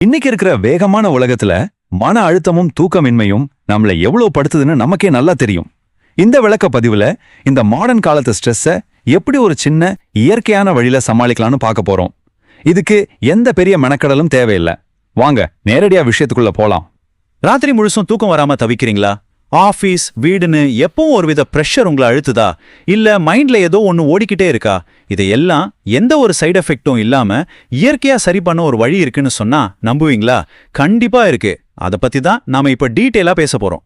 இன்னைக்கு இருக்கிற வேகமான உலகத்துல மன அழுத்தமும் தூக்கமின்மையும் நம்மள எவ்வளவு படுத்துதுன்னு நமக்கே நல்லா தெரியும். இந்த விளக்க பதிவுல இந்த மாடர்ன் காலத்து ஸ்ட்ரெஸ்ஸை எப்படி ஒரு சின்ன இயற்கையான வழியில சமாளிக்கலாம்னு பார்க்க போறோம். இதுக்கு எந்த பெரிய மெனக்கடலும் தேவையில்லை. வாங்க நேரடியா விஷயத்துக்குள்ள போலாம். ராத்திரி முழுசும் தூக்கம் வராம தவிக்கிறீங்களா? ஆபீஸ் வீடுன்னு எப்பவும் ஒருவித பிரஷர் உங்களை அழுத்துதா? இல்ல மைண்ட்ல ஏதோ ஒன்னு ஓடிக்கிட்டே இருக்கா? இதையெல்லாம் எந்த ஒரு சைடு எஃபெக்டும் இல்லாம இயற்கையா சரி பண்ண ஒரு வழி இருக்குன்னு சொன்னா நம்புவீங்களா? கண்டிப்பா இருக்கு. அத பத்தி தான் நாம இப்ப டீட்டெயிலா பேச போறோம்.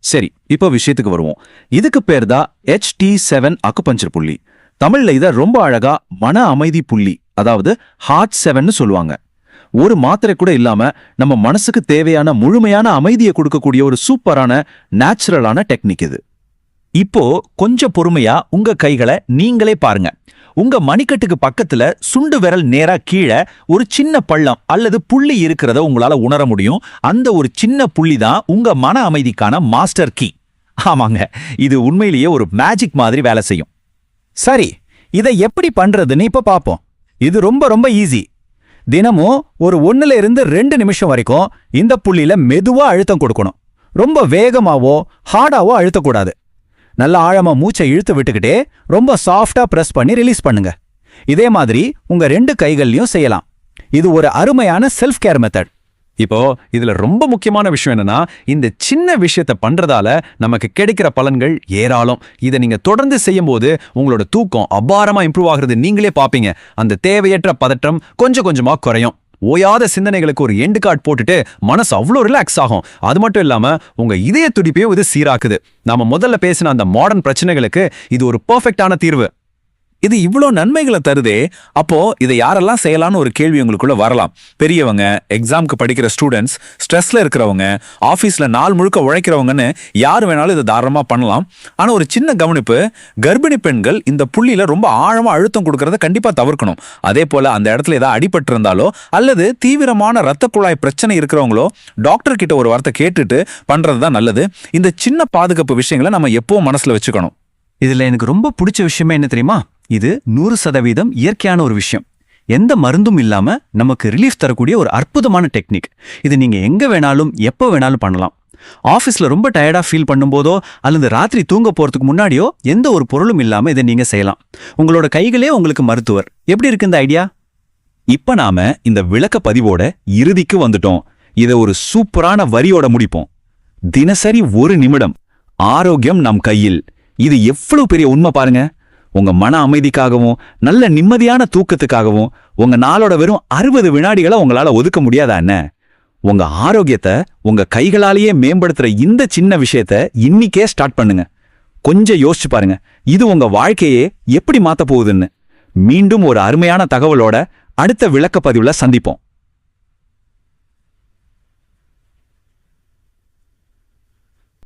சரி, இப்போ விஷயத்துக்கு வருவோம். இதுக்கு பேர் தான் HT7 அக்குபஞ்சர் புள்ளி. தமிழ்ல இத ரொம்ப அழகா மன அமைதி புள்ளி, அதாவது ஹார்ட் 7ன்னு சொல்லுவாங்க. ஒரு மாத்திரை கூட இல்லாம நம்ம மனசுக்கு தேவையான முழுமையான அமைதியை கொடுக்கக்கூடிய ஒரு சூப்பரான நேச்சுரலான டெக்னிக் இது. இப்போ கொஞ்சம் பொறுமையா உங்க கைகளை நீங்களே பாருங்க. உங்க மணிக்கட்டுக்கு பக்கத்துல சுண்டு விரல் நேரா கீழே ஒரு சின்ன பள்ளம் அல்லது புள்ளி இருக்கிறத உங்களால உணர முடியும். அந்த ஒரு சின்ன புள்ளி தான் உங்க மன அமைதிக்கான மாஸ்டர் கீ. ஆமாங்க, இது உண்மையிலேயே ஒரு மேஜிக் மாதிரி வேலை செய்யும். சரி, இதை எப்படி பண்றதுன்னு இப்ப பாப்போம். இது ரொம்ப ரொம்ப ஈஸி. தினமும் ஒரு 1-2 நிமிஷம் வரைக்கும் இந்த புள்ளியில மெதுவா அழுத்தம் கொடுக்கணும். ரொம்ப வேகமாவோ ஹார்டாவோ அழுத்தக்கூடாது. நல்ல ஆழமா மூச்சை இழுத்து விட்டுக்கிட்டே ரொம்ப சாஃப்டா பிரஸ் பண்ணி ரிலீஸ் பண்ணுங்க. இதே மாதிரி உங்க 2 கைகள்லயும் செய்யலாம். இது ஒரு அருமையான செல்ஃப் கேர் மெத்தட். இப்போ இதுல ரொம்ப முக்கியமான விஷயம் என்னன்னா, இந்த சின்ன விஷயத்த பண்றதால நமக்கு கிடைக்கிற பலன்கள் ஏராளம். இதை நீங்க தொடர்ந்து செய்யும் போது உங்களோட தூக்கம் அபாரமா இம்ப்ரூவ் ஆகுறது நீங்களே பாப்பீங்க. அந்த தேவையற்ற பதற்றம் கொஞ்சம் கொஞ்சமா குறையும். ஓயாத சிந்தனைகளுக்கு ஒரு எண்டு கார்டு போட்டுட்டு மனசு அவ்வளோ ரிலாக்ஸ் ஆகும். அது மட்டும் இல்லாம உங்க இதய துடிப்பையும் இது சீராக்குது. நாம முதல்ல பேசின அந்த மாடர்ன் பிரச்சனைகளுக்கு இது ஒரு பெர்ஃபெக்டான தீர்வு. இது இவ்ளோ நன்மைகளை தருதே, அப்போ இதை யாரெல்லாம் செய்யலாம்னு ஒரு கேள்வி உங்களுக்குள்ள வரலாம். பெரியவங்க, எக்ஸாம்க்கு படிக்கிற ஸ்டூடெண்ட்ஸ், ஸ்ட்ரெஸ்ல இருக்கிறவங்க, ஆபீஸ்ல நாள் முழுக்க உழைக்கிறவங்கன்னு யார் வேணாலும் இதை தாராளமா பண்ணலாம். ஆனா ஒரு சின்ன கவனிப்பு, கர்ப்பிணி பெண்கள் இந்த புள்ளியில ரொம்ப ஆழமா அழுத்தம் கொடுக்கறத கண்டிப்பா தவிர்க்கணும். அதே போல அந்த இடத்துல ஏதாவது அடிபட்டு இருந்தாலோ அல்லது தீவிரமான ரத்த குழாய் பிரச்சனை இருக்கிறவங்களோ டாக்டர் கிட்ட ஒரு வார்த்தை கேட்டுட்டு பண்றதுதான் நல்லது. இந்த சின்ன பாதுகாப்பு விஷயங்களை நம்ம எப்பவும் மனசுல வச்சுக்கணும். இதுல எனக்கு ரொம்ப பிடிச்ச விஷயமே என்ன தெரியுமா? இது 100% இயற்கையான ஒரு விஷயம். எந்த மருந்தும் இல்லாம நமக்கு ரிலீஃப் தரக்கூடிய ஒரு அற்புதமான டெக்னிக். இது நீங்க எங்க வேணாலும் எப்போ வேணாலும் பண்ணலாம். ஆஃபீஸ்ல ரொம்ப டயர்டா ஃபீல் பண்ணும்போதோ அல்லது ராத்திரி தூங்க போறதுக்கு முன்னாடியோ எந்த ஒரு பொருளும் இல்லாம இதை நீங்க செய்யலாம். உங்களோட கைகளே உங்களுக்கு மருத்துவர். எப்படி இருக்கு இந்த ஐடியா? இப்ப நாம இந்த விளக்க பதிவோட இறுதிக்கு வந்துட்டோம். இதை ஒரு சூப்பரான வரியோட முடிப்போம். தினசரி 1 நிமிடம், ஆரோக்கியம் நம் கையில். இது எவ்வளவு பெரிய உண்மை பாருங்க. உங்க மன அமைதிக்காகவும் நல்ல நிம்மதியான தூக்கத்துக்காகவும் உங்க நாளோட வெறும் 60 வினாடிகளை உங்களால ஒதுக்க முடியாதா என்ன? உங்க ஆரோக்கியத்தை உங்க கைகளாலேயே மேம்படுத்துற இந்த சின்ன விஷயத்த இன்னிக்கே ஸ்டார்ட் பண்ணுங்க. கொஞ்சம் யோசிச்சு பாருங்க, இது உங்க வாழ்க்கையே எப்படி மாத்த போகுதுன்னு. மீண்டும் ஒரு அருமையான தகவலோட அடுத்த விளக்க பதிவுல சந்திப்போம்.